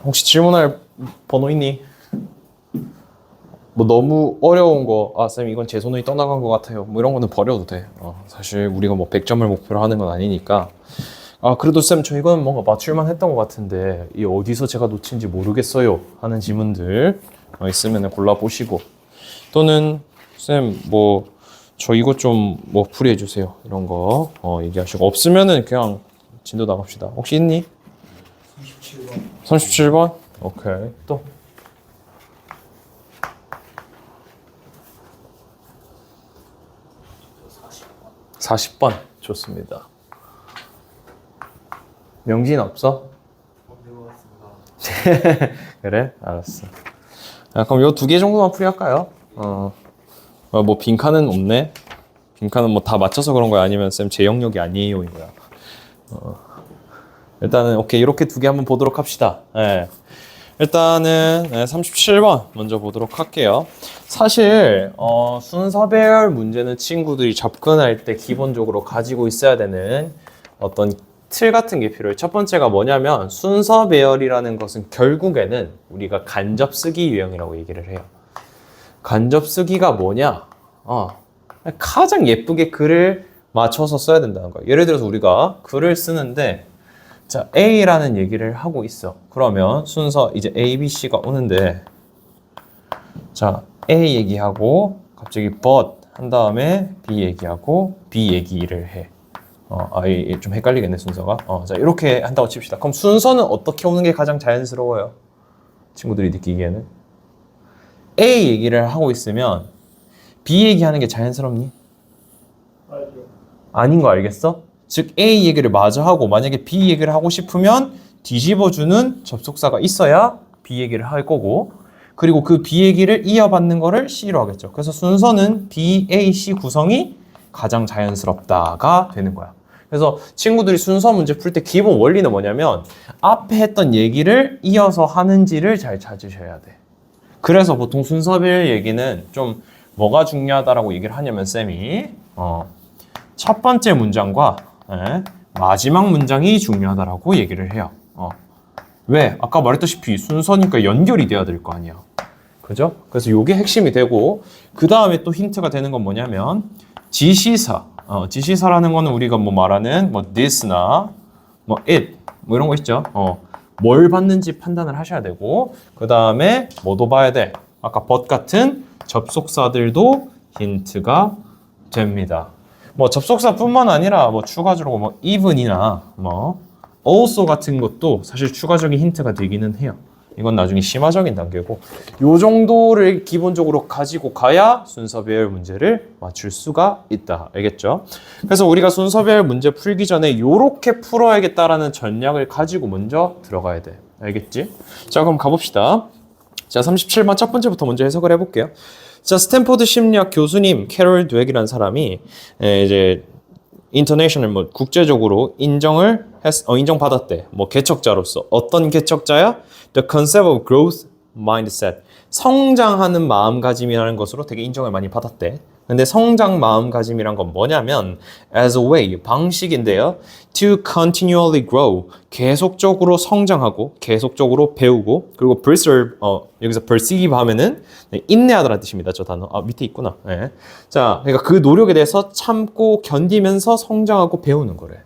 혹시 질문할 번호 있니? 뭐 너무 어려운 거, 쌤 이건 제 손이 떠나간 것 같아요. 뭐 이런 거는 버려도 돼. 사실 우리가 뭐 100점을 목표로 하는 건 아니니까. 그래도 쌤 저 이건 뭔가 맞출만 했던 것 같은데 이 어디서 제가 놓친지 모르겠어요 하는 질문들 있으면 골라보시고, 또는 쌤 뭐 저 이거 좀 뭐 풀이해 주세요 이런 거 얘기하시고, 없으면은 그냥 진도 나갑시다. 혹시 있니? 37번. 37번? 오케이. 또 40번 좋습니다. 명진 없어? 그래? 알았어. 그럼 요 두 개 정도만 풀이할까요? 뭐 빈칸은 없네. 빈칸은 뭐 다 맞춰서 그런 거야? 아니면 쌤 제 영역이 아니에요 이거야? 일단은 오케이, 이렇게 두 개 한번 보도록 합시다. 일단은 37번 먼저 보도록 할게요. 사실 순서 배열 문제는 친구들이 접근할 때 기본적으로 가지고 있어야 되는 어떤 틀 같은 게 필요해요. 첫 번째가 뭐냐면, 순서 배열이라는 것은 결국에는 우리가 간접 쓰기 유형이라고 얘기를 해요. 간접 쓰기가 뭐냐? 가장 예쁘게 글을 맞춰서 써야 된다는 거예요. 예를 들어서 우리가 글을 쓰는데, 자, A라는 얘기를 하고 있어. 그러면 순서 이제 A, B, C가 오는데, 자, A 얘기하고 갑자기 but 한 다음에 B 얘기하고 B 얘기를 해. 좀 헷갈리겠네 순서가. 자, 이렇게 한다고 칩시다. 그럼 순서는 어떻게 오는 게 가장 자연스러워요? 친구들이 느끼기에는 A 얘기를 하고 있으면 B 얘기하는 게 자연스럽니? 알죠. 아닌 거 알겠어? 즉 A 얘기를 마저 하고 만약에 B 얘기를 하고 싶으면 뒤집어주는 접속사가 있어야 B 얘기를 할 거고, 그리고 그 B 얘기를 이어받는 거를 C로 하겠죠. 그래서 순서는 B, A, C 구성이 가장 자연스럽다가 되는 거야. 그래서 친구들이 순서 문제 풀 때 기본 원리는 뭐냐면, 앞에 했던 얘기를 이어서 하는지를 잘 찾으셔야 돼. 그래서 보통 순서별 얘기는 좀 뭐가 중요하다라고 얘기를 하냐면, 쌤이 첫 번째 문장과 마지막 문장이 중요하다라고 얘기를 해요. 왜? 아까 말했다시피 순서니까 연결이 돼야 될 거 아니야. 그죠? 그래서 이게 핵심이 되고, 그 다음에 또 힌트가 되는 건 뭐냐면 지시사. 지시사라는 거는 우리가 뭐 말하는 뭐 this나 뭐 it 뭐 이런 거 있죠. 뭘 받는지 판단을 하셔야 되고, 그 다음에 뭐도 봐야 돼. 아까 but 같은 접속사들도 힌트가 됩니다. 뭐 접속사뿐만 아니라 뭐 추가적으로 뭐 even이나 뭐 also 같은 것도 사실 추가적인 힌트가 되기는 해요. 이건 나중에 심화적인 단계고, 요 정도를 기본적으로 가지고 가야 순서 배열 문제를 맞출 수가 있다. 알겠죠? 그래서 우리가 순서 배열 문제 풀기 전에 요렇게 풀어야겠다라는 전략을 가지고 먼저 들어가야 돼. 알겠지? 자, 그럼 가봅시다. 자, 37번 첫 번째부터 먼저 해석을 해볼게요. 자, 스탠포드 심리학 교수님 캐롤 드웨기라는 사람이 이제 인터내셔널 뭐 국제적으로 인정받았대. 뭐 개척자로서. 어떤 개척자야? The concept of growth mindset. 성장하는 마음가짐이라는 것으로 되게 인정을 많이 받았대. 근데 성장 마음가짐이란 건 뭐냐면 as a way, 방식인데요. To continually grow, 계속적으로 성장하고 계속적으로 배우고, 그리고 preserve, 여기서 perceive 하면은 인내하다라는 뜻입니다. 저 단어. 밑에 있구나. 네. 자, 그러니까 그 노력에 대해서 참고 견디면서 성장하고 배우는 거래.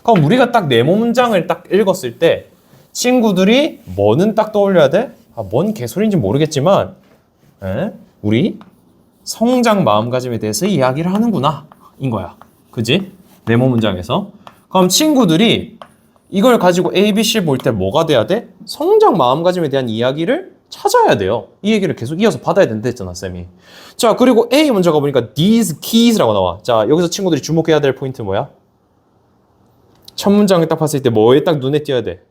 그럼 우리가 딱 네모 문장을 딱 읽었을 때 친구들이 뭐는 딱 떠올려야 돼? 뭔 개소리인지 모르겠지만 우리 성장 마음가짐에 대해서 이야기를 하는구나 인 거야. 그지? 네모 문장에서. 그럼 친구들이 이걸 가지고 A, B, C 볼 때 뭐가 돼야 돼? 성장 마음가짐에 대한 이야기를 찾아야 돼요. 이 얘기를 계속 이어서 받아야 된다 했잖아, 쌤이. 자, 그리고 A 문제가 보니까 these keys라고 나와. 자, 여기서 친구들이 주목해야 될 포인트 뭐야? 첫 문장을 딱 봤을 때 뭐에 딱 눈에 띄어야 돼?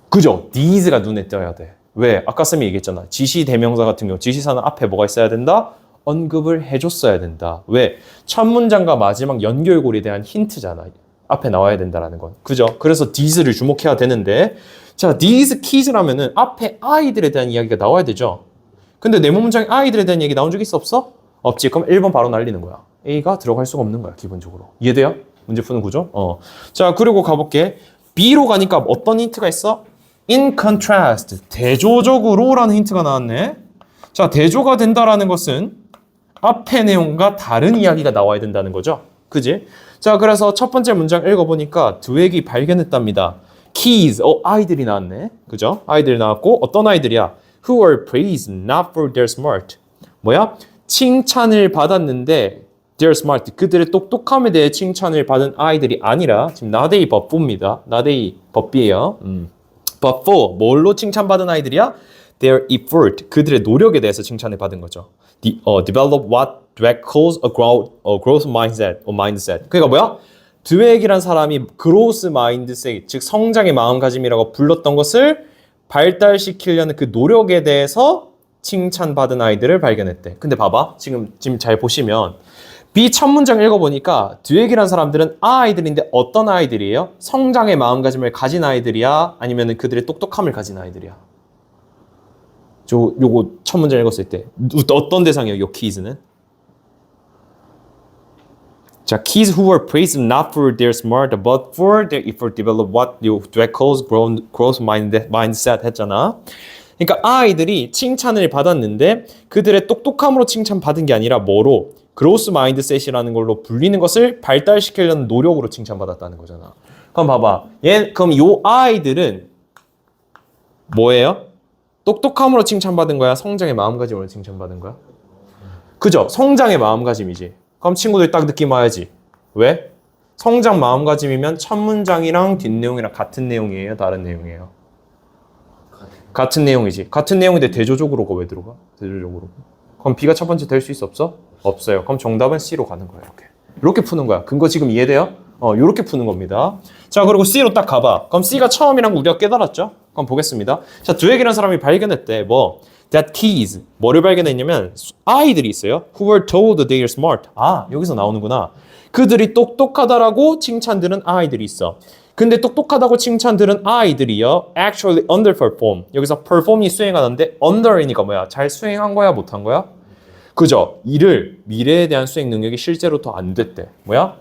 그죠? these가 눈에 띄어야 돼. 왜? 아까 쌤이 얘기했잖아. 지시 대명사 같은 경우 지시사는 앞에 뭐가 있어야 된다? 언급을 해줬어야 된다. 왜? 첫 문장과 마지막 연결고리에 대한 힌트잖아. 앞에 나와야 된다라는 건. 그죠? 그래서 these를 주목해야 되는데, 자, these keys라면은 앞에 아이들에 대한 이야기가 나와야 되죠. 근데 네모 문장에 아이들에 대한 얘기 나온 적 있어 없어? 없지. 그럼 1번 바로 날리는 거야. A가 들어갈 수가 없는 거야, 기본적으로. 이해돼요? 문제 푸는 구조? 자, 그리고 가볼게. B로 가니까 어떤 힌트가 있어? In contrast, 대조적으로라는 힌트가 나왔네. 자, 대조가 된다라는 것은 앞의 내용과 다른 이야기가 나와야 된다는 거죠. 그지? 자, 그래서 첫 번째 문장 읽어보니까 드웩이 발견했답니다. Keys, 아이들이 나왔네. 그죠? 아이들이 나왔고 어떤 아이들이야? Who were praised not for their smart. 뭐야? 칭찬을 받았는데 they're smart. 그들의 똑똑함에 대해 칭찬을 받은 아이들이 아니라 지금 나데이 법부입니다. 나데이 법비예요. But for 뭘로 칭찬받은 아이들이야? Their effort. 그들의 노력에 대해서 칭찬을 받은 거죠. Develop what Dweck calls a growth mindset. 그러니까 뭐야? 드웩이란 사람이 growth mindset, 즉 성장의 마음가짐이라고 불렀던 것을 발달시키려는 그 노력에 대해서 칭찬받은 아이들을 발견했대. 근데 봐봐. 지금 잘 보시면 B 첫 문장 읽어보니까 드웩이란 사람들은 아이들인데 어떤 아이들이에요? 성장의 마음가짐을 가진 아이들이야? 아니면 그들의 똑똑함을 가진 아이들이야? 요거 첫 문장 읽었을 때 어떤 대상이에요? 요 keys는? 자, kids who were praised not for their smart but for their effort develop what Dweck calls growth mindset 했잖아. 그러니까 아이들이 칭찬을 받았는데 그들의 똑똑함으로 칭찬받은 게 아니라 뭐로? growth mindset이라는 걸로 불리는 것을 발달시키려는 노력으로 칭찬받았다는 거잖아. 그럼 봐봐. 그럼 요 아이들은 뭐예요? 똑똑함으로 칭찬받은 거야? 성장의 마음가짐으로 칭찬받은 거야? 그죠? 성장의 마음가짐이지. 그럼 친구들 딱 느낌 와야지. 왜? 성장 마음가짐이면 첫 문장이랑 뒷내용이랑 같은 내용이에요? 다른 내용이에요? 같은 내용이지. 같은 내용인데 대조적으로가 왜 들어가? 대조적으로. 그럼 B가 첫 번째 될 수 있어? 없어? 없어요. 그럼 정답은 C로 가는 거예요. 이렇게 푸는 거야. 근거 지금 이해돼요? 이렇게 푸는 겁니다. 자, 그리고 C로 딱 가봐. 그럼 C가 처음이라는 거 우리가 깨달았죠? 그럼 보겠습니다. 자, 드웩이라는 사람이 발견했대. That kids. 뭐를 발견했냐면 아이들이 있어요. Who were told they are smart. 여기서 나오는구나. 그들이 똑똑하다라고 칭찬들은 아이들이 있어. 근데 똑똑하다고 칭찬들은 아이들이요. Actually underperform. 여기서 perform이 수행하는데 under이니까 뭐야? 잘 수행한 거야? 못한 거야? 그죠? 미래에 대한 수행 능력이 실제로 더 안 됐대. 뭐야?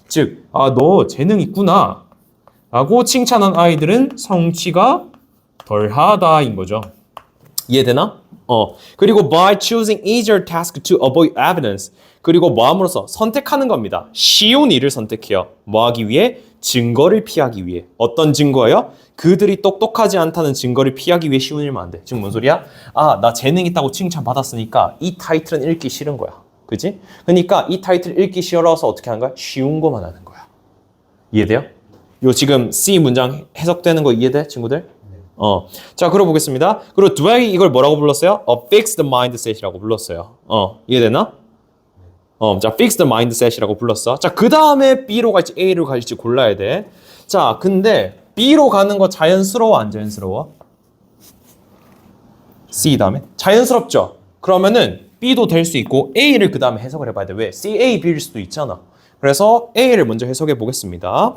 즉, 너 재능 있구나. 라고 칭찬한 아이들은 성취가 덜하다인 거죠. 이해되나? 그리고 by choosing easier task to avoid evidence. 그리고 뭐함으로써 선택하는 겁니다. 쉬운 일을 선택해요. 뭐 하기 위해? 증거를 피하기 위해. 어떤 증거예요? 그들이 똑똑하지 않다는 증거를 피하기 위해 쉬운 일만 안 돼. 지금 뭔 소리야? 나 재능 있다고 칭찬받았으니까 이 타이틀은 읽기 싫은 거야. 그지? 그러니까 이 타이틀 읽기 싫어서 어떻게 하는 거야? 쉬운 거만 하는 거야. 이해돼요? 요 지금 C 문장 해석되는 거 이해돼? 친구들? 자, 그럼 보겠습니다. 그리고 드웩이 이걸 뭐라고 불렀어요? fixed mindset이라고 불렀어요. 이해되나? 자, fixed mindset이라고 불렀어. 자, 그 다음에 B로 갈지 A로 갈지 골라야 돼. 자, 근데 B로 가는 거 자연스러워, 안 자연스러워? C 다음에? 자연스럽죠? 그러면은 B도 될 수 있고 A를 그 다음에 해석을 해봐야 돼. 왜? C, A, B일 수도 있잖아. 그래서 A를 먼저 해석해 보겠습니다.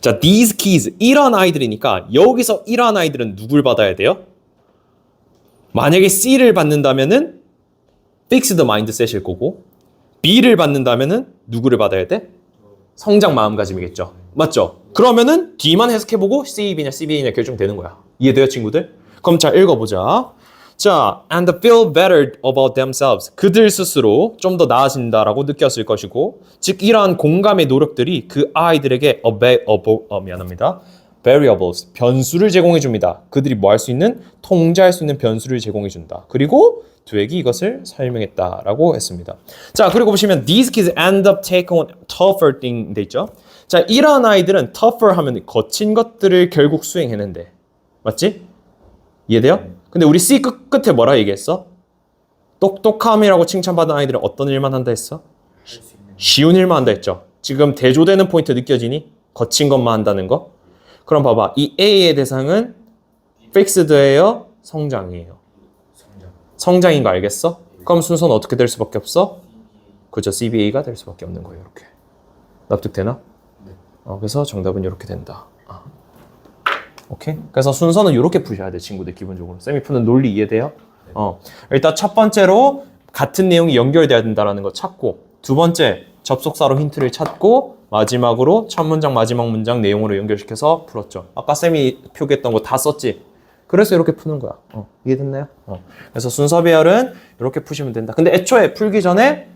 자, these kids, 이런 아이들이니까 여기서 이런 아이들은 누굴 받아야 돼요? 만약에 C를 받는다면은 fixed mindset일 거고 B를 받는다면은 누구를 받아야 돼? 성장 마음가짐이겠죠. 맞죠? 그러면은 D만 해석해보고 C, B냐, C, B냐 결정되는 거야. 이해돼요, 친구들? 그럼 자, 읽어보자. 자, and feel better about themselves. 그들 스스로 좀 더 나아진다라고 느꼈을 것이고, 즉 이러한 공감의 노력들이 그 아이들에게 variables, 변수를 제공해 줍니다. 그들이 뭐 할 수 있는? 통제할 수 있는 변수를 제공해 준다. 그리고 드웩이 이것을 설명했다라고 했습니다. 자, 그리고 보시면 these kids end up taking on tougher thing 돼 있죠. 자, 이러한 아이들은 tougher 하면 거친 것들을 결국 수행해낸대. 맞지? 이해돼요? 근데 우리 C 끝에 뭐라 얘기했어? 똑똑함이라고 칭찬받은 아이들은 어떤 일만 한다 했어? 쉬운 일만 한다 했죠. 지금 대조되는 포인트 느껴지니? 거친 것만 한다는 거? 그럼 봐봐. 이 A의 대상은 fixed예요? 성장이에요? 성장인 거 알겠어? 그럼 순서는 어떻게 될 수밖에 없어? 그죠? CBA가 될 수밖에 없는 거예요. 이렇게. 납득되나? 네. 그래서 정답은 이렇게 된다. 오케이? 그래서 순서는 이렇게 푸셔야 돼, 친구들 기본적으로. 쌤이 푸는 논리 이해돼요? 일단 첫 번째로 같은 내용이 연결돼야 된다는 거 찾고, 두 번째 접속사로 힌트를 찾고, 마지막으로 첫 문장 마지막 문장 내용으로 연결시켜서 풀었죠. 아까 쌤이 표기했던 거 다 썼지? 그래서 이렇게 푸는 거야. 이해됐나요? 그래서 순서 배열은 이렇게 푸시면 된다. 근데 애초에 풀기 전에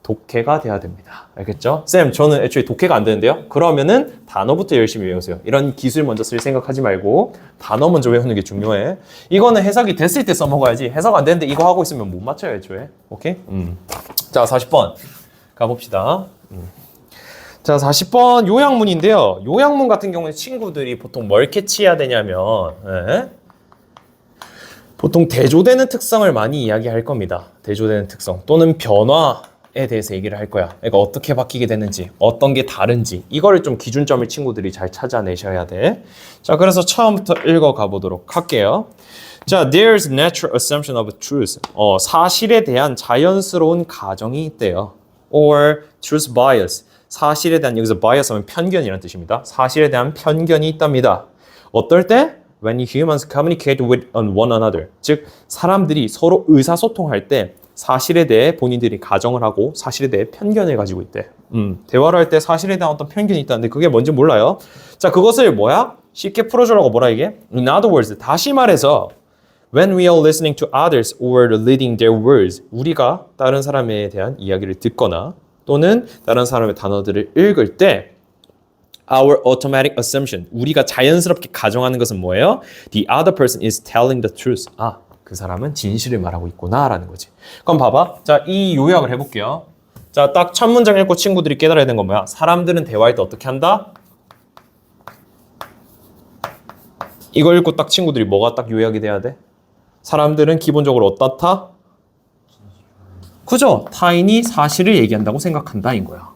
독해가 돼야 됩니다. 알겠죠? 쌤, 저는 애초에 독해가 안 되는데요? 그러면은 단어부터 열심히 외우세요. 이런 기술 먼저 쓸 생각하지 말고 단어 먼저 외우는 게 중요해. 이거는 해석이 됐을 때 써먹어야지. 해석 안 되는데 이거 하고 있으면 못 맞춰요, 애초에. 오케이? 자, 40번 가봅시다. 자, 40번 요약문인데요. 요약문 같은 경우는 친구들이 보통 뭘 캐치해야 되냐면 보통 대조되는 특성을 많이 이야기할 겁니다. 대조되는 특성 또는 변화에 대해서 얘기를 할 거야. 그러니까 어떻게 바뀌게 되는지, 어떤 게 다른지 이거를 좀 기준점을 친구들이 잘 찾아내셔야 돼. 자, 그래서 처음부터 읽어가 보도록 할게요. 자, there's natural assumption of truth. 사실에 대한 자연스러운 가정이 있대요. Or truth bias. 사실에 대한, 여기서 bias 하면 편견이라는 뜻입니다. 사실에 대한 편견이 있답니다. 어떨 때? When humans communicate with one another. 즉, 사람들이 서로 의사소통할 때 사실에 대해 본인들이 가정을 하고 사실에 대해 편견을 가지고 있대. 대화를 할 때 사실에 대한 어떤 편견이 있다는데 그게 뭔지 몰라요. 자, 그것을 뭐야? 쉽게 풀어주라고 뭐라 이게? In other words, 다시 말해서 When we are listening to others or reading their words, 우리가 다른 사람에 대한 이야기를 듣거나 또는 다른 사람의 단어들을 읽을 때 Our automatic assumption, 우리가 자연스럽게 가정하는 것은 뭐예요? The other person is telling the truth. 아, 그 사람은 진실을 말하고 있구나라는 거지. 그럼 봐봐. 자, 이 요약을 해볼게요. 자, 딱 첫 문장 읽고 친구들이 깨달아야 되는 건 뭐야? 사람들은 대화할 때 어떻게 한다? 이거 읽고 딱 친구들이 뭐가 딱 요약이 돼야 돼? 사람들은 기본적으로 어떻다? 그죠? 타인이 사실을 얘기한다고 생각한다 인 거야.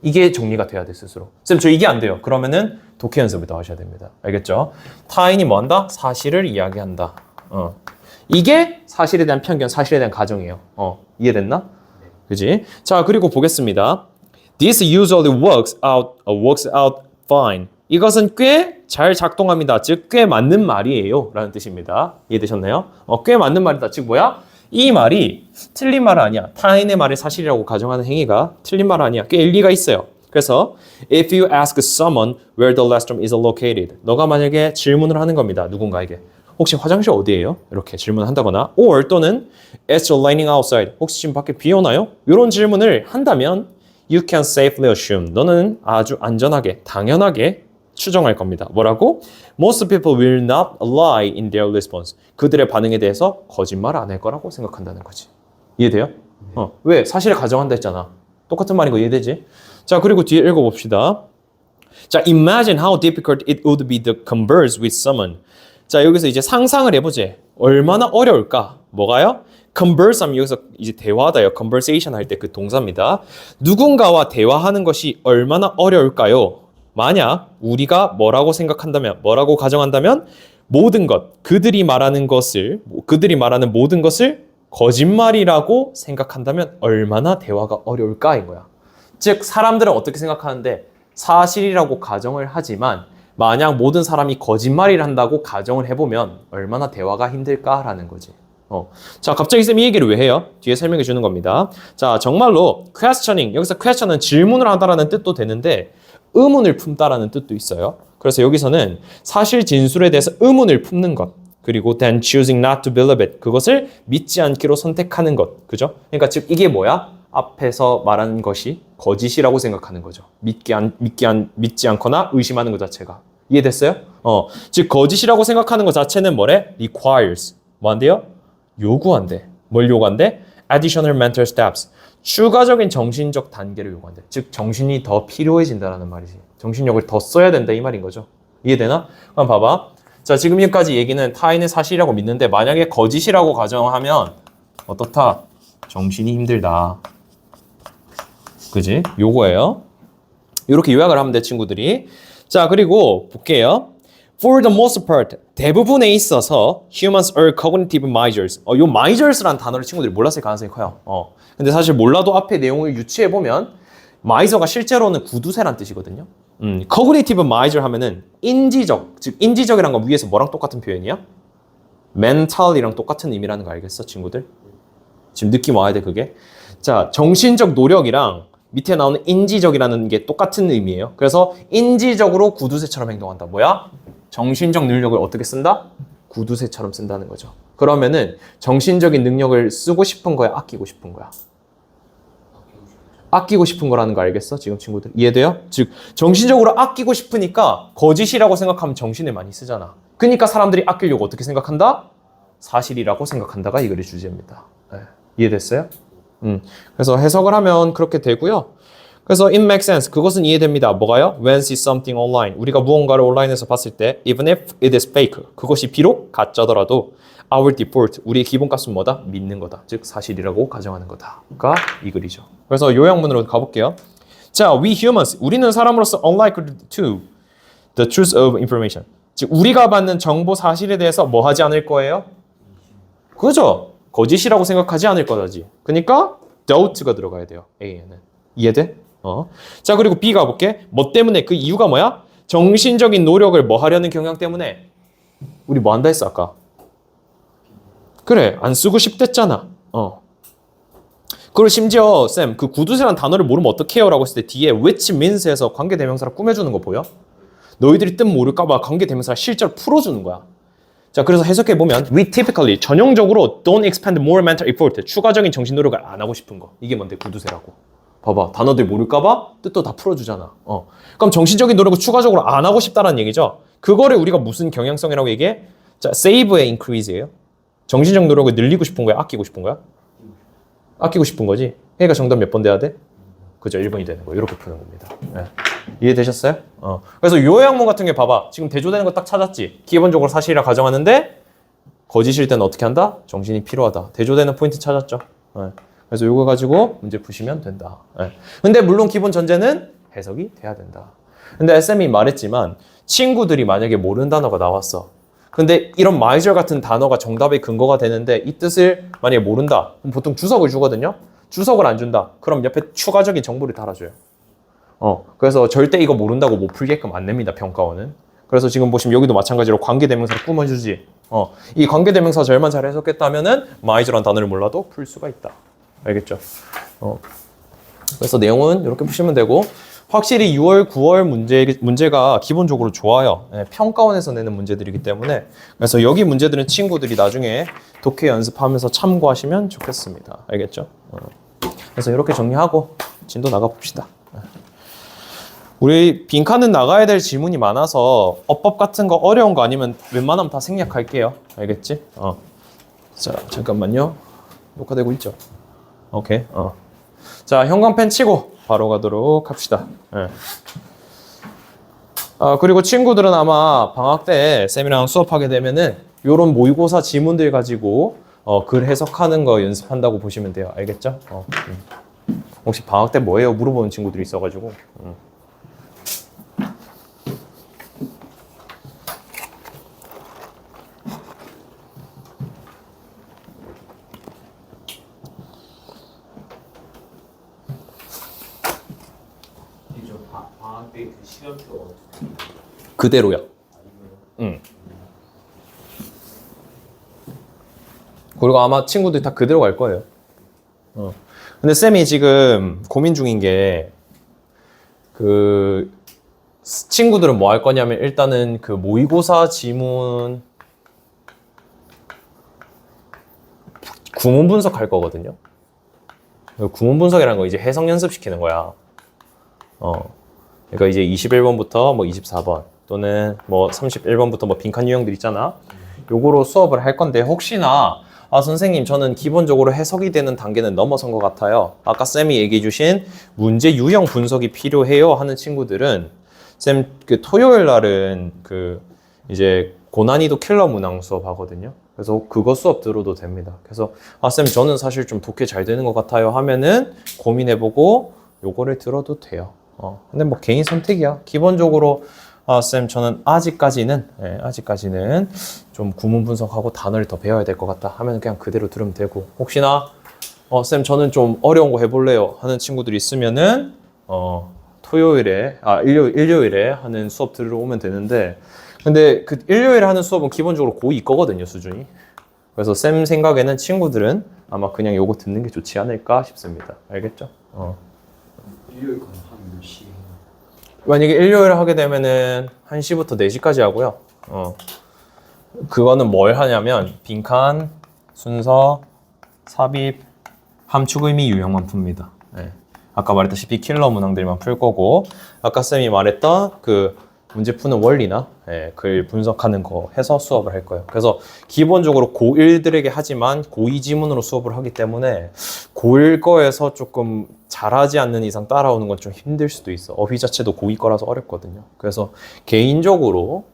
이게 정리가 돼야 돼 스스로. 쌤, 저 이게 안 돼요. 그러면은 독해 연습부터 하셔야 됩니다. 알겠죠? 타인이 뭐 한다? 사실을 이야기한다. 이게 사실에 대한 편견, 사실에 대한 가정이에요. 이해됐나? 그지? 자, 그리고 보겠습니다. This usually works out fine. 이것은 꽤 잘 작동합니다. 즉, 꽤 맞는 말이에요. 라는 뜻입니다. 이해되셨나요? 꽤 맞는 말이다. 즉, 뭐야? 이 말이 틀린 말은 아니야. 타인의 말을 사실이라고 가정하는 행위가 틀린 말은 아니야. 꽤 일리가 있어요. 그래서 if you ask someone where the restroom is located, 너가 만약에 질문을 하는 겁니다. 누군가에게. 혹시 화장실 어디예요? 이렇게 질문을 한다거나 or 또는 it's raining outside. 혹시 지금 밖에 비 오나요? 이런 질문을 한다면 you can safely assume. 너는 아주 안전하게, 당연하게 추정할 겁니다. 뭐라고? Most people will not lie in their response. 그들의 반응에 대해서 거짓말 안 할 거라고 생각한다는 거지. 이해돼요? 왜? 사실을 가정한다 했잖아. 똑같은 말인 거 이해되지? 자, 그리고 뒤에 읽어봅시다. 자, imagine how difficult it would be to converse with someone. 자, 여기서 이제 상상을 해보지. 얼마나 어려울까? 뭐가요? converse 하면 여기서 이제 대화다요. conversation 할 때 그 동사입니다. 누군가와 대화하는 것이 얼마나 어려울까요? 만약 우리가 뭐라고 생각한다면, 뭐라고 가정한다면 모든 것, 그들이 말하는 모든 것을 거짓말이라고 생각한다면 얼마나 대화가 어려울까인 거야. 즉, 사람들은 어떻게 생각하는데 사실이라고 가정을 하지만 만약 모든 사람이 거짓말을 한다고 가정을 해보면 얼마나 대화가 힘들까라는 거지. 자, 갑자기 쌤이 이 얘기를 왜 해요? 뒤에 설명해 주는 겁니다. 자, 정말로 questioning, 여기서 question은 질문을 한다라는 뜻도 되는데 의문을 품다라는 뜻도 있어요. 그래서 여기서는 사실 진술에 대해서 의문을 품는 것, 그리고 then choosing not to believe it, 그것을 믿지 않기로 선택하는 것, 그죠? 그러니까 즉 이게 뭐야? 앞에서 말하는 것이 거짓이라고 생각하는 거죠. 믿지 않거나 의심하는 것 자체가. 이해됐어요? 즉 거짓이라고 생각하는 것 자체는 뭐래? requires. 뭐 한대요? 요구한대. 뭘 요구한대? additional mental steps. 추가적인 정신적 단계를 요구한대. 즉 정신이 더 필요해진다라는 말이지. 정신력을 더 써야 된다 이 말인 거죠. 이해되나? 그럼 봐봐. 자, 지금 여기까지 얘기는 타인의 사실이라고 믿는데 만약에 거짓이라고 가정하면 어떻다? 정신이 힘들다. 그지? 요거예요. 이렇게 요약을 하면 돼, 친구들이. 자, 그리고 볼게요. For the most part, 대부분에 있어서 humans are cognitive misers. 요 misers라는 단어를 친구들이 몰랐을 가능성이 커요. 근데 사실 몰라도 앞에 내용을 유추해 보면 miser가 실제로는 구두쇠란 뜻이거든요. cognitive miser 하면은 인지적, 즉 인지적이란 건 위에서 뭐랑 똑같은 표현이야? mental이랑 똑같은 의미라는 거 알겠어, 친구들? 지금 느낌 와야 돼, 그게. 자, 정신적 노력이랑 밑에 나오는 인지적이라는 게 똑같은 의미예요. 그래서 인지적으로 구두쇠처럼 행동한다. 뭐야? 정신적 능력을 어떻게 쓴다? 구두쇠처럼 쓴다는 거죠. 그러면은 정신적인 능력을 쓰고 싶은 거야? 아끼고 싶은 거야? 아끼고 싶은 거라는 거 알겠어? 지금 친구들 이해돼요? 즉 정신적으로 아끼고 싶으니까 거짓이라고 생각하면 정신을 많이 쓰잖아. 그러니까 사람들이 아끼려고 어떻게 생각한다? 사실이라고 생각한다가 이 글의 주제입니다. 네. 이해됐어요? 그래서 해석을 하면 그렇게 되고요. 그래서 it makes sense. 그것은 이해됩니다. 뭐가요? When see something online. 우리가 무언가를 온라인에서 봤을 때 even if it is fake. 그것이 비록 가짜더라도 our default. 우리의 기본값은 뭐다? 믿는 거다. 즉 사실이라고 가정하는 거다가 이 글이죠. 그래서 요약문으로 가볼게요. 자, we humans. 우리는 사람으로서 unlikely to the truth of information. 즉 우리가 받는 정보 사실에 대해서 뭐 하지 않을 거예요? 그죠? 거짓이라고 생각하지 않을 거다지. 그러니까 doubt가 들어가야 돼요. A에는. 이해돼? 자, 그리고 B 가볼게. 뭐 때문에? 그 이유가 뭐야? 정신적인 노력을 뭐 하려는 경향 때문에. 우리 뭐 한다 했어 아까? 그래, 안 쓰고 싶댔잖아. 그리고 심지어 쌤, 그 구두쇠란 단어를 모르면 어떡해요? 라고 했을 때 뒤에 which means에서 관계대명사를 꾸며주는 거 보여? 너희들이 뜻 모를까봐 관계대명사를 실제로 풀어주는 거야. 자, 그래서 해석해보면 we typically, 전형적으로 don't expend more mental effort, 추가적인 정신노력을 안 하고 싶은 거. 이게 뭔데? 구두쇠라고. 봐봐, 단어들 모를까봐 뜻도 다 풀어주잖아. 그럼 정신적인 노력을 추가적으로 안 하고 싶다는 얘기죠. 그거를 우리가 무슨 경향성이라고 얘기해? 자, save의 increase예요. 정신적 노력을 늘리고 싶은 거야? 아끼고 싶은 거야? 아끼고 싶은 거지. 그러니까 정답 몇 번 돼야 돼? 그죠, 1번이 되는 거. 이렇게 푸는 겁니다. 네. 이해되셨어요? 그래서 요약문 같은 게 봐봐. 지금 대조되는 거 딱 찾았지? 기본적으로 사실이라 가정하는데 거짓일 때는 어떻게 한다? 정신이 필요하다. 대조되는 포인트 찾았죠? 네. 그래서 이거 가지고 문제 푸시면 된다. 네. 근데 물론 기본 전제는 해석이 돼야 된다. 근데 SM이 말했지만 친구들이 만약에 모르는 단어가 나왔어. 근데 이런 마이절 같은 단어가 정답의 근거가 되는데 이 뜻을 만약에 모른다. 그럼 보통 주석을 주거든요. 주석을 안 준다. 그럼 옆에 추가적인 정보를 달아줘요. 그래서 절대 이거 모른다고 못 풀게끔 안 냅니다. 평가원은. 그래서 지금 보시면 여기도 마찬가지로 관계대명사를 꾸며주지. 이 관계대명사 절만 잘 해석했다면은 마이절한 단어를 몰라도 풀 수가 있다. 알겠죠? 그래서 내용은 이렇게 푸시면 되고 확실히 6월, 9월 문제가 기본적으로 좋아요. 네, 평가원에서 내는 문제들이기 때문에 그래서 여기 문제들은 친구들이 나중에 독해 연습하면서 참고하시면 좋겠습니다. 알겠죠? 그래서 이렇게 정리하고 진도 나가봅시다. 우리 빈칸은 나가야 될 지문이 많아서 어법 같은 거 어려운 거 아니면 웬만하면 다 생략할게요. 알겠지? 자, 잠깐만요. 녹화되고 있죠? 오케이. 자, 형광펜 치고 바로 가도록 합시다. 네. 그리고 친구들은 아마 방학 때 쌤이랑 수업하게 되면은 요런 모의고사 지문들 가지고 글 해석하는 거 연습한다고 보시면 돼요. 알겠죠? 혹시 방학 때 뭐예요? 물어보는 친구들이 있어가지고. 방학 때 그 시간표 그대로야. 그리고 아마 친구들이 다 그대로 갈 거예요. 근데 쌤이 지금 고민 중인 게 그 친구들은 뭐 할 거냐면 일단은 그 모의고사 지문 구문 분석할 거거든요. 구문 분석이라는 거 이제 해석 연습시키는 거야. 그러니까 이제 21번부터 뭐 24번 또는 뭐 31번부터 뭐 빈칸 유형들 있잖아. 요거로 수업을 할 건데 혹시나 선생님 저는 기본적으로 해석이 되는 단계는 넘어선 것 같아요. 아까 쌤이 얘기해 주신 문제 유형 분석이 필요해요 하는 친구들은 쌤 그 토요일 날은 그 이제 고난이도 킬러 문항 수업 하거든요. 그래서 그거 수업 들어도 됩니다. 그래서 쌤 저는 사실 좀 독해 잘 되는 것 같아요 하면은 고민해보고 요거를 들어도 돼요. 근데 뭐 개인 선택이야. 기본적으로 쌤 저는 아직까지는 좀 구문 분석하고 단어를 더 배워야 될 것 같다 하면 그냥 그대로 들으면 되고 혹시나 쌤 저는 좀 어려운 거 해볼래요 하는 친구들이 있으면은 토요일에 일요일에 하는 수업 들으러 오면 되는데 근데 그 일요일에 하는 수업은 기본적으로 고2 거거든요 수준이. 그래서 쌤 생각에는 친구들은 아마 그냥 요거 듣는 게 좋지 않을까 싶습니다. 알겠죠? 일요일 건 한 몇 시에 해요? 만약에 일요일에 하게 되면은 1시부터 4시까지 하고요. 그거는 뭘 하냐면 빈칸, 순서, 삽입, 함축 의미 유형만 풉니다. 예. 아까 말했다시피 킬러 문항들만 풀 거고 아까 쌤이 말했던 그 문제 푸는 원리나 글 분석하는 거 해서 수업을 할 거예요. 그래서 기본적으로 고1들에게 하지만 고2 지문으로 수업을 하기 때문에 고1 거에서 조금 잘하지 않는 이상 따라오는 건 좀 힘들 수도 있어. 어휘 자체도 고2 거라서 어렵거든요. 그래서 개인적으로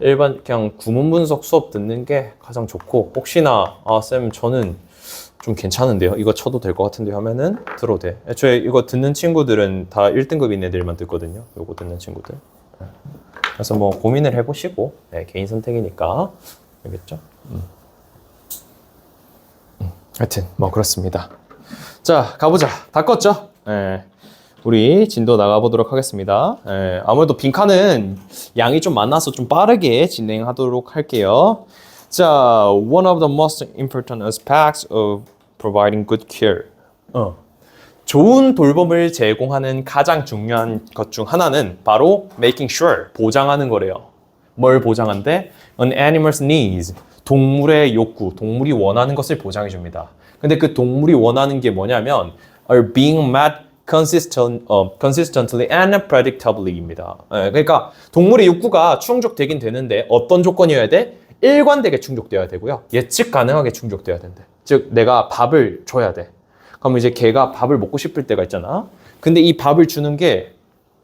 일반 그냥 구문 분석 수업 듣는 게 가장 좋고 혹시나 쌤 저는 좀 괜찮은데요? 이거 쳐도 될 것 같은데 하면은 들어도 돼. 애초에 이거 듣는 친구들은 다 1등급인 애들만 듣거든요. 요거 듣는 친구들. 그래서 뭐 고민을 해보시고 개인 선택이니까 알겠죠? 하여튼 뭐 그렇습니다. 자 가보자. 다 껐죠? 우리 진도 나가보도록 하겠습니다. 아무래도 빈칸은 양이 좀 많아서 좀 빠르게 진행하도록 할게요. 자, one of the most important aspects of providing good care. 좋은 돌봄을 제공하는 가장 중요한 것 중 하나는 바로 making sure, 보장하는 거래요. 뭘 보장한대? An animal's needs, 동물의 욕구, 동물이 원하는 것을 보장해 줍니다. 근데 그 동물이 원하는 게 뭐냐면 are being met consistently and predictably입니다. 그러니까 동물의 욕구가 충족되긴 되는데 어떤 조건이어야 돼? 일관되게 충족되어야 되고요. 예측 가능하게 충족되어야 된대. 즉 내가 밥을 줘야 돼. 그럼 이제 걔가 밥을 먹고 싶을 때가 있잖아. 근데 이 밥을 주는 게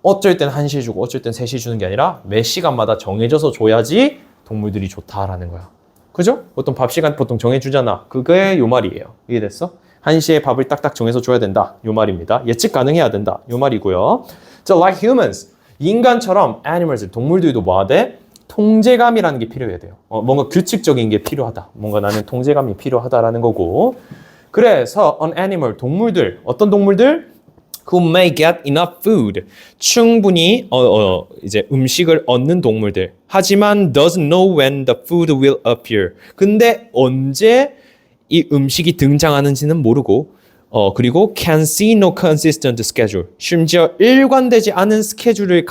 어쩔 땐 1시에 주고 어쩔 땐 3시에 주는 게 아니라 매 시간마다 정해져서 줘야지 동물들이 좋다라는 거야. 그죠? 보통 밥 시간 보통 정해주잖아. 그게 요 말이에요. 이해됐어? 1시에 밥을 딱딱 정해서 줘야 된다. 요 말입니다. 예측 가능해야 된다. 요 말이고요. 자, like humans. 인간처럼 animals, 동물들도 뭐 하대? 통제감이라는 게 필요해야 돼요. 뭔가 규칙적인 게 필요하다. 뭔가 나는 통제감이 필요하다라는 거고. 그래서 an animal, 동물들. 어떤 동물들? Who may get enough food. 충분히 이제 음식을 얻는 동물들. 하지만 doesn't know when the food will appear. 근데 언제 이 음식이 등장하는지는 모르고 그리고 can see no consistent schedule. 심지어 일관되지 않은 스케줄을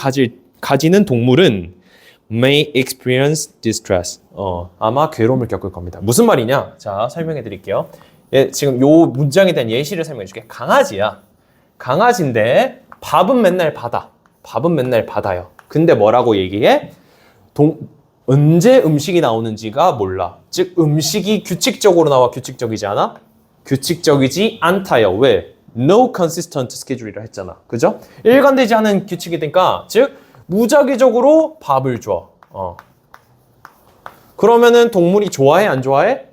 가지는 동물은 may experience distress. 아마 괴로움을 겪을 겁니다. 무슨 말이냐? 자, 설명해 드릴게요. 지금 요 문장에 대한 예시를 설명해 줄게. 강아지야. 강아지인데 밥은 맨날 받아. 밥은 맨날 받아요. 근데 뭐라고 얘기해? 언제 음식이 나오는지가 몰라. 즉 음식이 규칙적으로 나와 규칙적이지 않아? 규칙적이지 않다요. 왜? No consistent schedule이라 했잖아. 그죠? 일관되지 않은 규칙이 되니까 즉 무작위적으로 밥을 줘. 그러면은 동물이 좋아해 안 좋아해?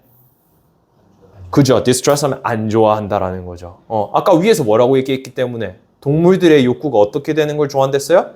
그죠? 디스트레스 하면 안 좋아한다라는 거죠. 아까 위에서 뭐라고 얘기했기 때문에 동물들의 욕구가 어떻게 되는 걸 좋아한댔어요?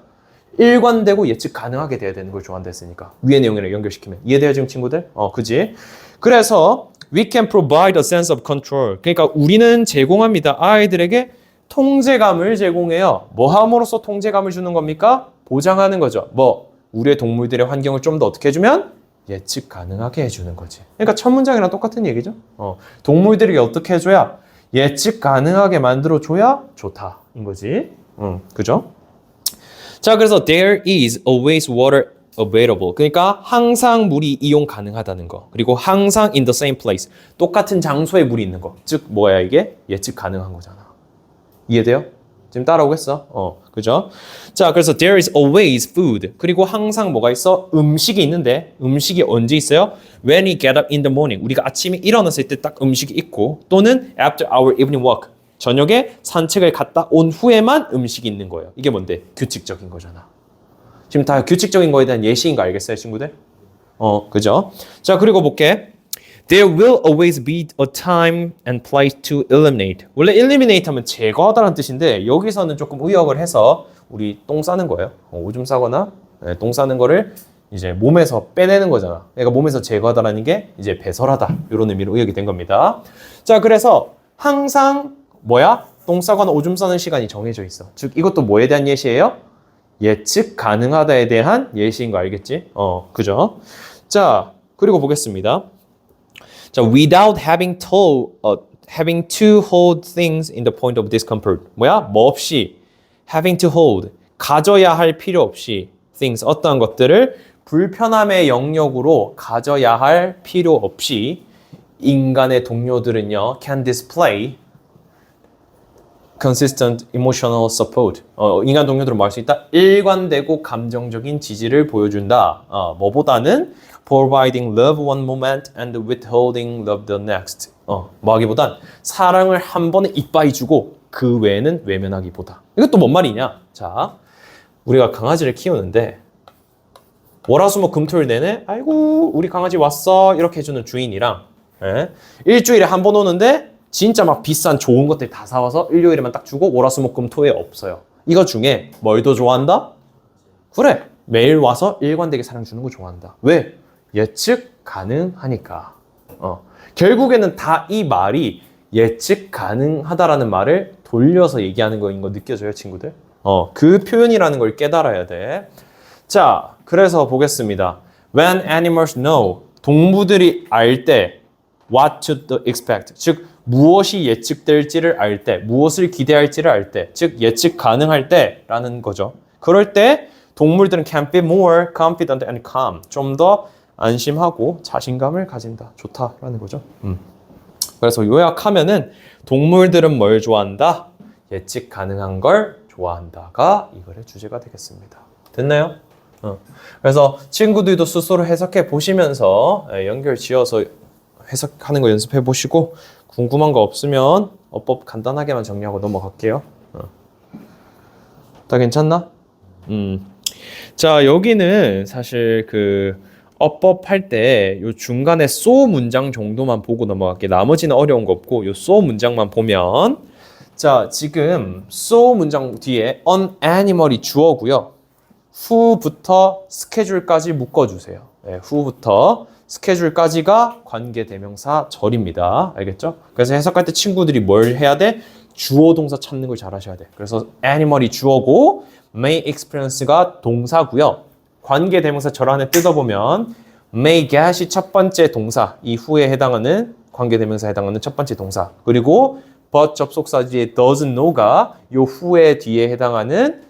일관되고 예측 가능하게 돼야 되는 걸 좋아한댔으니까. 위의 내용이랑 연결시키면. 이해돼요 지금 친구들? 그지? 그래서 we can provide a sense of control. 그러니까 우리는 제공합니다. 아이들에게 통제감을 제공해요. 뭐 함으로써 통제감을 주는 겁니까? 보장하는 거죠. 뭐 우리의 동물들의 환경을 좀 더 어떻게 해주면? 예측 가능하게 해주는 거지. 그러니까 첫 문장이랑 똑같은 얘기죠. 동물들에게 어떻게 해줘야? 예측 가능하게 만들어줘야 좋다인 거지. 그죠? 자, 그래서 there is always water available. 그러니까 항상 물이 이용 가능하다는 거. 그리고 항상 in the same place. 똑같은 장소에 물이 있는 거. 즉 뭐야 이게? 예측 가능한 거잖아. 이해돼요? 지금 따라오겠어? 그죠? 자, 그래서 there is always food. 그리고 항상 뭐가 있어? 음식이 있는데 음식이 언제 있어요? When we get up in the morning. 우리가 아침에 일어났을 때 딱 음식이 있고 또는 after our evening walk. 저녁에 산책을 갔다 온 후에만 음식이 있는 거예요. 이게 뭔데? 규칙적인 거잖아. 지금 다 규칙적인 거에 대한 예시인 거 알겠어요, 친구들? 그죠? 자, 그리고 볼게. There will always be a time and place to eliminate. 원래 eliminate 하면 제거하다는 뜻인데 여기서는 조금 의역을 해서 우리 똥 싸는 거예요. 오줌 싸거나 똥 싸는 거를 이제 몸에서 빼내는 거잖아. 그러니까 몸에서 제거하다라는 게 이제 배설하다. 이런 의미로 의역이 된 겁니다. 자, 그래서 항상 뭐야? 똥 싸거나 오줌 싸는 시간이 정해져 있어. 즉 이것도 뭐에 대한 예시예요? 예측 가능하다에 대한 예시인 거 알겠지? 그죠? 자, 그리고 보겠습니다. 자, without having to hold things in the point of discomfort. 뭐야? 뭐 없이 having to hold 가져야 할 필요 없이 things 어떠한 것들을 불편함의 영역으로 가져야 할 필요 없이 인간의 동료들은요 can display consistent emotional support. 인간 동료들은 뭐 할 수 있다? 일관되고 감정적인 지지를 보여준다. 뭐보다는 providing love one moment and withholding love the next. 뭐 하기보단 사랑을 한 번에 이빠이 주고 그 외에는 외면하기보다. 이것도 뭔 말이냐? 자, 우리가 강아지를 키우는데 월화수목 금토일 내내 아이고 우리 강아지 왔어 이렇게 해주는 주인이랑 일주일에 한 번 오는데 진짜 막 비싼 좋은 것들 다 사와서 일요일에만 딱 주고 월화수목금토에 없어요. 이거 중에 뭘 더 좋아한다? 그래 매일 와서 일관되게 사랑 주는 거 좋아한다. 왜? 예측 가능하니까. 결국에는 다 이 말이 예측 가능하다라는 말을 돌려서 얘기하는 거인 거 느껴져요 친구들? 그 표현이라는 걸 깨달아야 돼. 자, 그래서 보겠습니다. When animals know, 동물들이 알 때 what to expect, 즉 무엇이 예측될지를 알 때, 무엇을 기대할지를 알 때, 즉 예측 가능할 때라는 거죠. 그럴 때 동물들은 can be more confident and calm, 좀 더 안심하고 자신감을 가진다. 좋다라는 거죠. 그래서 요약하면은 동물들은 뭘 좋아한다? 예측 가능한 걸 좋아한다가 이거의 주제가 되겠습니다. 됐나요? 그래서 친구들도 스스로 해석해 보시면서 연결 지어서 해석하는 거 연습해 보시고 궁금한 거 없으면 어법 간단하게만 정리하고 넘어갈게요. 다 괜찮나? 자, 여기는 사실 그 어법 할 때 요 중간에 so 문장 정도만 보고 넘어갈게요. 나머지는 어려운 거 없고 요 so 문장만 보면 자, 지금 so 문장 뒤에 an animal이 주어고요. 후부터 스케줄까지 묶어주세요. 네, 후부터 스케줄까지가 관계대명사 절입니다. 알겠죠? 그래서 해석할 때 친구들이 뭘 해야 돼? 주어 동사 찾는 걸 잘 하셔야 돼. 그래서 animal이 주어고 may experience가 동사고요. 관계대명사 절 안에 뜯어보면 may get이 첫 번째 동사, 이 후에 해당하는 관계대명사에 해당하는 첫 번째 동사. 그리고 but 접속사 뒤에 doesn't know가 요 후에 뒤에 해당하는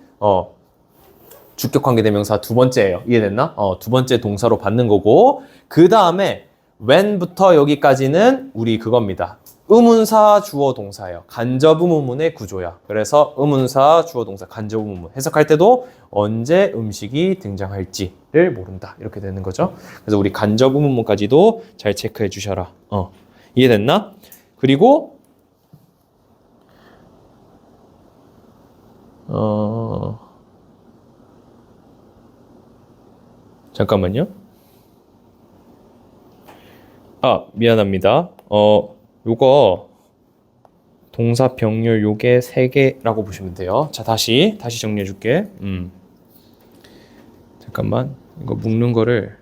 주격 관계대명사 두 번째예요. 이해됐나? 두 번째 동사로 받는 거고 그 다음에 when부터 여기까지는 우리 그겁니다. 의문사 주어 동사예요. 간접 의문문의 구조야. 그래서 의문사 주어 동사 간접 의문문 해석할 때도 언제 음식이 등장할지를 모른다. 이렇게 되는 거죠. 그래서 우리 간접 의문문까지도 잘 체크해 주셔라. 이해됐나? 그리고 잠깐만요. 미안합니다. 요거 동사 병렬 요게 3개라고 보시면 돼요. 자, 다시 정리해 줄게. 잠깐만. 이거 묶는 거를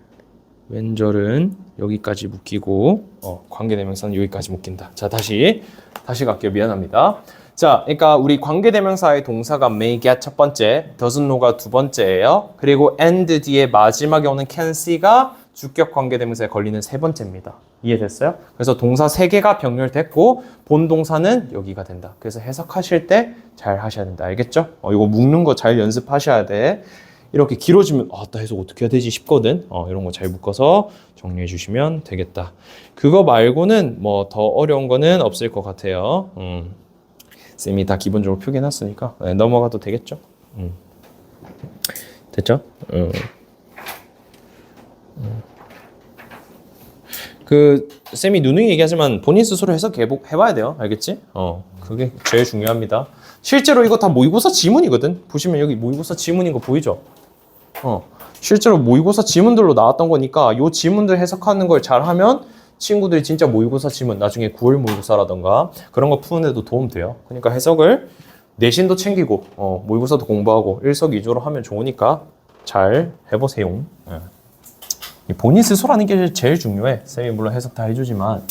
왼절은 여기까지 묶이고 관계대명사는 여기까지 묶인다. 자, 다시 갈게요. 미안합니다. 자, 그러니까 우리 관계대명사의 동사가 may get 첫 번째, doesn't know가 두 번째예요. 그리고 and 뒤에 마지막에 오는 can see가 주격 관계대명사에 걸리는 세 번째입니다. 이해됐어요? 그래서 동사 3개가 병렬됐고 본동사는 여기가 된다. 그래서 해석하실 때 잘 하셔야 된다. 알겠죠? 이거 묶는 거 잘 연습하셔야 돼. 이렇게 길어지면 나 해석 어떻게 해야 되지 싶거든. 이런 거 잘 묶어서 정리해 주시면 되겠다. 그거 말고는 뭐 더 어려운 거는 없을 것 같아요. 쌤이 다 기본적으로 표기해놨으니까 넘어가도 되겠죠? 됐죠? 그 쌤이 누누이 얘기하지만 본인 스스로 해봐야 돼요. 알겠지? 그게 제일 중요합니다. 실제로 이거 다 모의고사 지문이거든. 보시면 여기 모의고사 지문인 거 보이죠? 실제로 모의고사 지문들로 나왔던 거니까 이 지문들 해석하는 걸 잘하면 친구들이 진짜 모의고사 지문 나중에 9월 모의고사라던가 그런 거 푸는데도 도움 돼요. 그러니까 해석을 내신도 챙기고 모의고사도 공부하고 일석이조로 하면 좋으니까 잘 해보세요. 본인 스스로 하는 게 제일 중요해. 쌤이 물론 해석 다 해주지만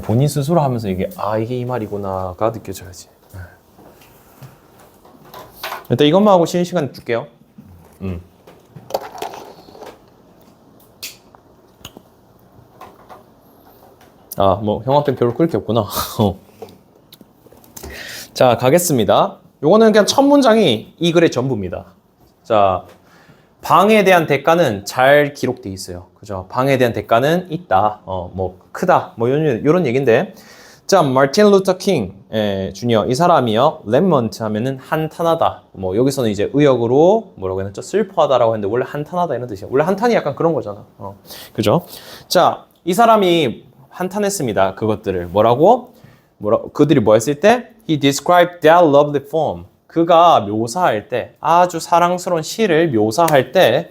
본인 스스로 하면서 이게 이게 이 말이구나가 느껴져야지. 일단 이것만 하고 쉬는 시간 줄게요. 아, 뭐 형한테 별로 그럴 게 없구나. 자, 가겠습니다. 요거는 그냥 첫 문장이 이 글의 전부입니다. 자, 방해에 대한 대가는 잘 기록돼 있어요. 그죠? 방해에 대한 대가는 있다. 뭐 크다. 뭐 이런 얘기인데. 자, 마틴 루터 킹 주니어 이 사람이요. 랩먼트 하면은 한탄하다. 뭐 여기서는 이제 의역으로 뭐라고 했죠? 슬퍼하다라고 했는데 원래 한탄하다 이런 뜻이야. 원래 한탄이 약간 그런 거잖아. 그죠? 자, 이 사람이 한탄했습니다. 그것들을 뭐라고? 그들이 뭐 했을 때? He described their lovely form. 그가 묘사할 때 아주 사랑스러운 시를 묘사할 때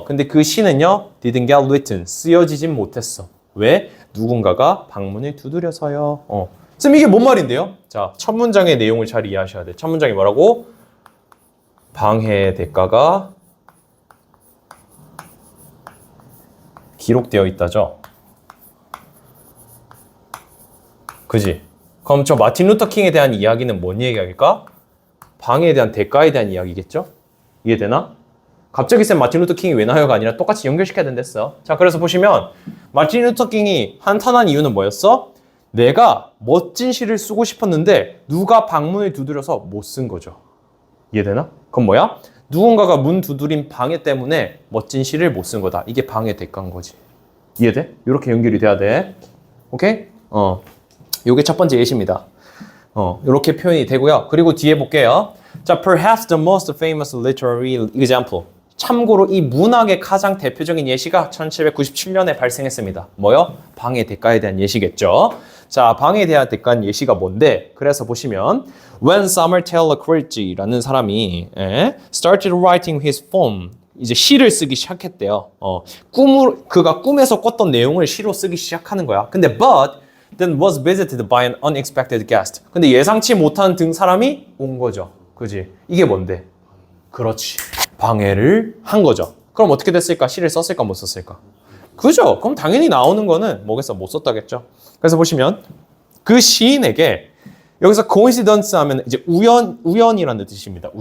근데 그 시는요 didn't get written 쓰여지진 못했어. 왜? 누군가가 방문을 두드려서요. 쌤 이게 뭔 말인데요? 자, 첫 문장의 내용을 잘 이해하셔야 돼. 첫 문장이 뭐라고? 방해의 대가가 기록되어 있다죠. 그지? 그럼 저 마틴 루터 킹에 대한 이야기는 뭔 얘기할까? 방해에 대한 대가에 대한 이야기겠죠? 이해되나? 갑자기 쌤 마틴 루터 킹이 왜 나요가 아니라 똑같이 연결시켜야 된댔어. 자, 그래서 보시면 마틴 루터 킹이 한탄한 이유는 뭐였어? 내가 멋진 시를 쓰고 싶었는데 누가 방문을 두드려서 못 쓴 거죠. 이해되나? 그건 뭐야? 누군가가 문 두드린 방해 때문에 멋진 시를 못 쓴 거다. 이게 방해 대가인 거지. 이해돼? 이렇게 연결이 돼야 돼. 오케이? 요게 첫 번째 예시입니다. 이렇게 표현이 되고요. 그리고 뒤에 볼게요. 자, perhaps the most famous literary example. 참고로 이 문학의 가장 대표적인 예시가 1797년에 발생했습니다. 뭐요? 방해 대가에 대한 예시겠죠. 자, 방해에 대한 대가는 예시가 뭔데? 그래서 보시면 When Summer Taylor Coleridge라는 사람이 started writing his poem 이제 시를 쓰기 시작했대요. 그가 꿈에서 꿨던 내용을 시로 쓰기 시작하는 거야. 근데 but then was visited by an unexpected guest. 근데 예상치 못한 사람이 온 거죠. 그지? 이게 뭔데? 그렇지. 방해를 한 거죠. 그럼 어떻게 됐을까? 시를 썼을까? 못 썼을까? 그죠? 그럼 당연히 나오는 거는 뭐겠어? 못 썼다겠죠. 그래서 보시면 그 시인에게 여기서 coincidence 하면 이제 우연이라는 뜻입니다.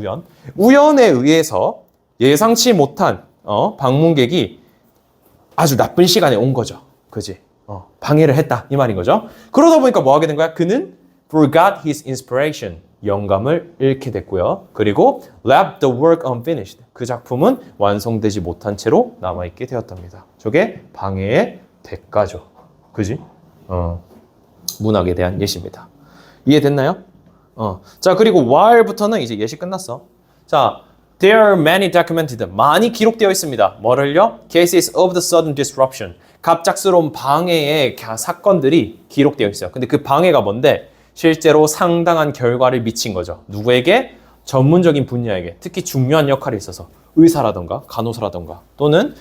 우연에 의해서 예상치 못한 방문객이 아주 나쁜 시간에 온 거죠. 그지? 방해를 했다 이 말인 거죠. 그러다 보니까 뭐 하게 된 거야? 그는 forgot his inspiration 영감을 잃게 됐고요. 그리고 left the work unfinished 그 작품은 완성되지 못한 채로 남아있게 되었답니다. 저게 방해의 대가죠. 그지? 문학에 대한 예시입니다. 이해됐나요? 자, 그리고 while부터는 이제 예시 끝났어. 자, there are many documented 많이 기록되어 있습니다. 뭐를요? cases of the sudden disruption 갑작스러운 방해의 사건들이 기록되어 있어요. 근데 그 방해가 뭔데? 실제로 상당한 결과를 미친 거죠. 누구에게? 전문적인 분야에게. 특히 중요한 역할이 있어서 의사라던가 간호사라던가 또는